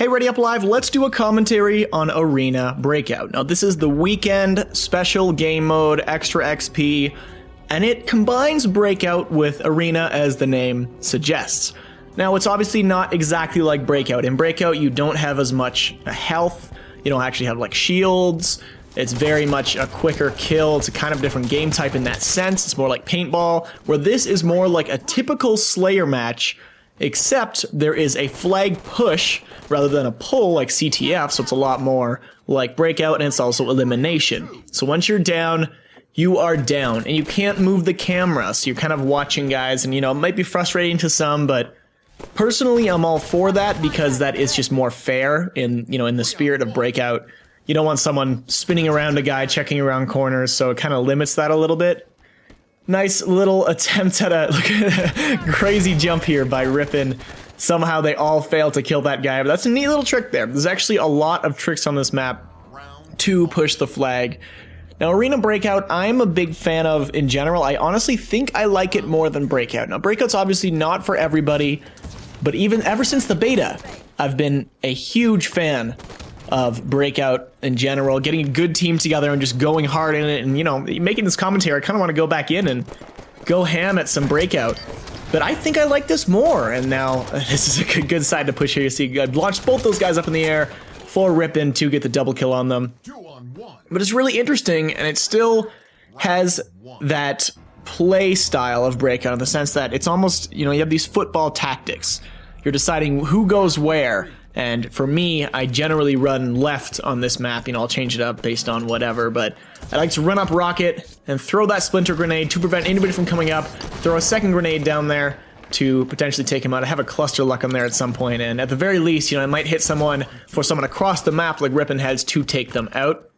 Hey, ReadyUpLive, let's do a commentary on Arena Breakout. Now, this is the weekend special game mode, extra XP, and it combines Breakout with Arena as the name suggests. Now, it's obviously not exactly like Breakout. In Breakout, you don't have as much health, you don't actually have like shields, it's very much a quicker kill, it's a kind of different game type in that sense, it's more like paintball, where this is more like a typical Slayer match, except there is a flag push rather than a pull like CTF, so it's a lot more like Breakout, and it's also elimination. So once you're down, you are down, and you can't move the camera, so you're kind of watching guys, and you know, it might be frustrating to some, but personally I'm all for that because that is just more fair in, you know, in the spirit of Breakout. You don't want someone spinning around a guy, checking around corners, so it kind of limits that a little bit. Nice little attempt at a crazy jump here by Rippin. Somehow they all fail to kill that guy, but that's a neat little trick there. There's actually a lot of tricks on this map to push the flag. Now, Arena Breakout, I'm a big fan of in general. I honestly think I like it more than Breakout. Now, Breakout's obviously not for everybody, but even ever since the beta, I've been a huge fan of Breakout in general, getting a good team together and just going hard in it, and you know, making this commentary, I kind of want to go back in and go ham at some Breakout. But I think I like this more, and now this is a good side to push here. You see, I launched both those guys up in the air for Rippin to get the double kill on them. But it's really interesting, and it still has that play style of Breakout in the sense that it's almost, you know, you have these football tactics. You're deciding who goes where. And for me, I generally run left on this map. You know, I'll change it up based on whatever, but I like to run up rocket and throw that splinter grenade to prevent anybody from coming up, throw a second grenade down there to potentially take him out. I have a cluster luck on there at some point, and at the very least, you know, I might hit someone for someone across the map like Rippin heads to take them out.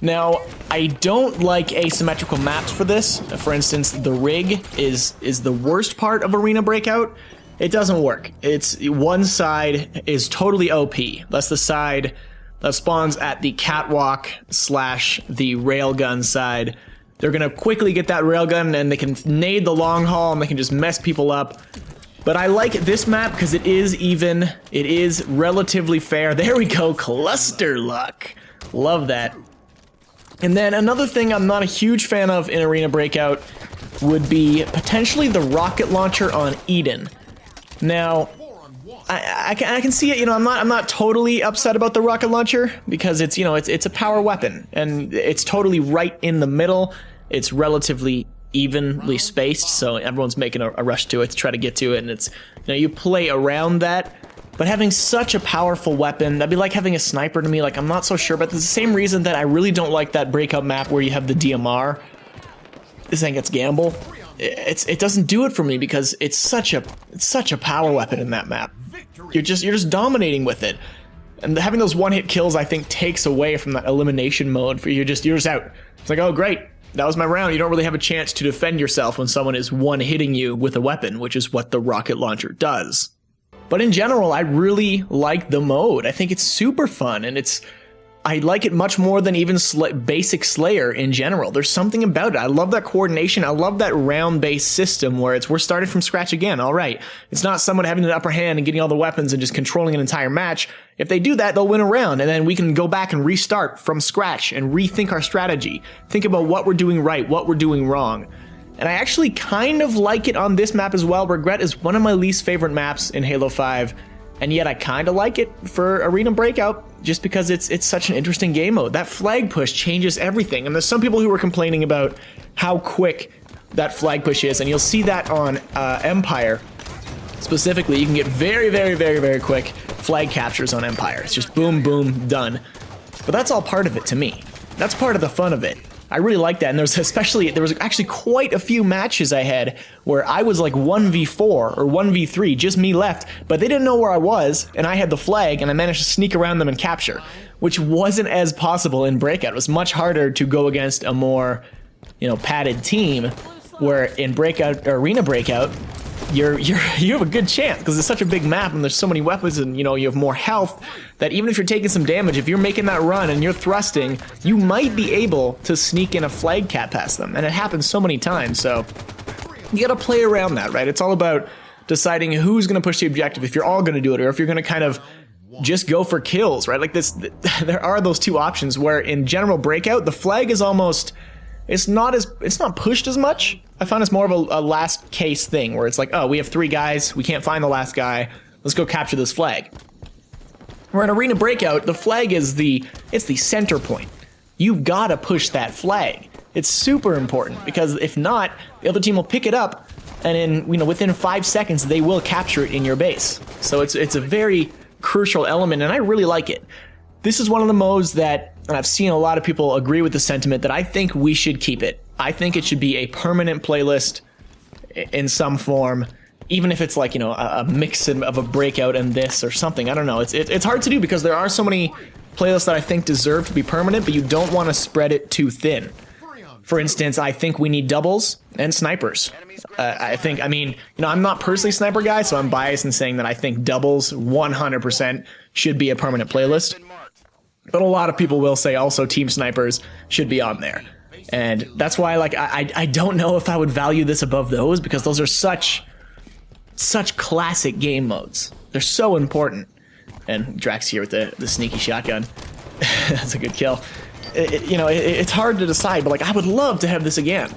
Now, I don't like asymmetrical maps for this. For instance, the rig is the worst part of Arena Breakout. It doesn't work. It's one side is totally OP. That's the side that spawns at the catwalk slash the railgun side. They're gonna quickly get that railgun and they can nade the long haul and they can just mess people up. But I like this map because it is even, it is relatively fair. There we go, cluster luck. Love that. And then another thing I'm not a huge fan of in Arena Breakout would be potentially the rocket launcher on Eden. Now, I can see it, you know, I'm not totally upset about the rocket launcher because it's, you know, it's a power weapon and it's totally right in the middle. It's relatively evenly spaced, so everyone's making a rush to it to try to get to it, and it's, you know, you play around that. But having such a powerful weapon, that'd be like having a sniper to me. Like, I'm not so sure, but it's the same reason that I really don't like that Breakout map where you have the DMR. This thing gets gamble. It doesn't do it for me because it's such a power weapon in that map. You're just dominating with it, and having those one-hit kills I think takes away from that elimination mode. For you're just out. It's like, oh great, that was my round. You don't really have a chance to defend yourself when someone is one-hitting you with a weapon, which is what the rocket launcher does. But in general, I really like the mode. I think it's super fun, and I like it much more than even basic Slayer in general. There's something about it. I love that coordination. I love that round-based system where we're starting from scratch again. All right. It's not someone having an upper hand and getting all the weapons and just controlling an entire match. If they do that, they'll win a round, and then we can go back and restart from scratch and rethink our strategy. Think about what we're doing right, what we're doing wrong. And I actually kind of like it on this map as well. Regret is one of my least favorite maps in Halo 5. And yet I kind of like it for Arena Breakout just because it's such an interesting game mode. That flag push changes everything. And there's some people who are complaining about how quick that flag push is. And you'll see that on Empire specifically. You can get very, very, very, very quick flag captures on Empire. It's just boom, boom, done. But that's all part of it to me. That's part of the fun of it. I really like that, and there was actually quite a few matches I had where I was like 1v4 or 1v3, just me left, but they didn't know where I was, and I had the flag, and I managed to sneak around them and capture, which wasn't as possible in Breakout. It was much harder to go against a more, you know, padded team, where in Breakout, or Arena Breakout, you have a good chance because it's such a big map and there's so many weapons and, you know, you have more health that even if you're taking some damage, if you're making that run and you're thrusting, you might be able to sneak in a flag cap past them, and it happens so many times. So you gotta play around that, right? It's all about deciding who's going to push the objective, if you're all going to do it, or if you're going to kind of just go for kills, right? Like this, there are those two options where in general breakout, the flag is almost, it's not pushed as much. I found it's more of a last case thing where it's like, oh, we have 3 guys, we can't find the last guy, let's go capture this flag. Where in Arena Breakout, the flag is it's the center point. You've got to push that flag. It's super important because if not, the other team will pick it up, and within 5 seconds they will capture it in your base. So it's a very crucial element, and I really like it. This is one of the modes that, and I've seen a lot of people agree with the sentiment that I think we should keep it. I think it should be a permanent playlist in some form, even if it's like, a mix of a breakout and this or something. I don't know. It's hard to do because there are so many playlists that I think deserve to be permanent, but you don't want to spread it too thin. For instance, I think we need doubles and snipers. I'm not personally a sniper guy, so I'm biased in saying that I think doubles 100% should be a permanent playlist. But a lot of people will say also team snipers should be on there. And that's why I don't know if I would value this above those, because those are such classic game modes. They're so important. And Drax here with the sneaky shotgun. That's a good kill. It's hard to decide, but I would love to have this again.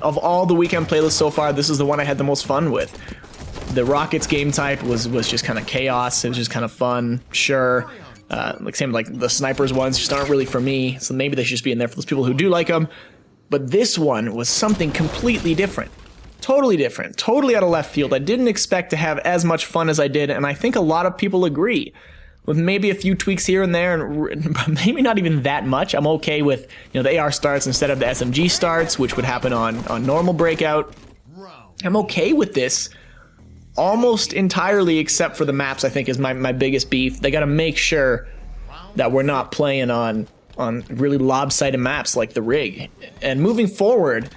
Of all the weekend playlists so far, this is the one I had the most fun with. The Rockets game type was just kind of chaos. It was just kind of fun, sure. Same like the snipers ones just aren't really for me, so maybe they should just be in there for those people who do like them. But this one was something completely different. Totally different. Totally out of left field. I didn't expect to have as much fun as I did, and I think a lot of people agree. With maybe a few tweaks here and there, and maybe not even that much. I'm okay with the AR starts instead of the SMG starts, which would happen on normal Breakout. I'm okay with this almost entirely, except for the maps. I think is my biggest beef. They got to make sure that we're not playing on really lopsided maps like the rig. And moving forward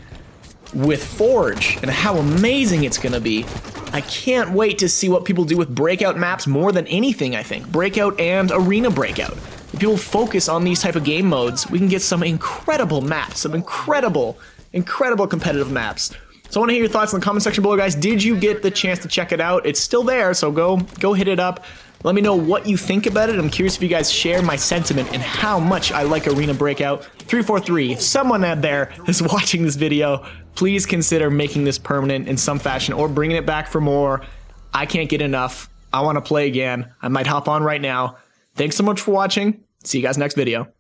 with Forge and how amazing it's going to be, I can't wait to see what people do with Breakout maps more than anything, I think. Breakout and Arena Breakout. If people focus on these type of game modes, we can get some incredible maps, some incredible competitive maps. So I want to hear your thoughts in the comment section below, guys. Did you get the chance to check it out? It's still there, so go hit it up. Let me know what you think about it. I'm curious if you guys share my sentiment and how much I like Arena Breakout. 343, if someone out there is watching this video, please consider making this permanent in some fashion or bringing it back for more. I can't get enough. I want to play again. I might hop on right now. Thanks so much for watching. See you guys next video.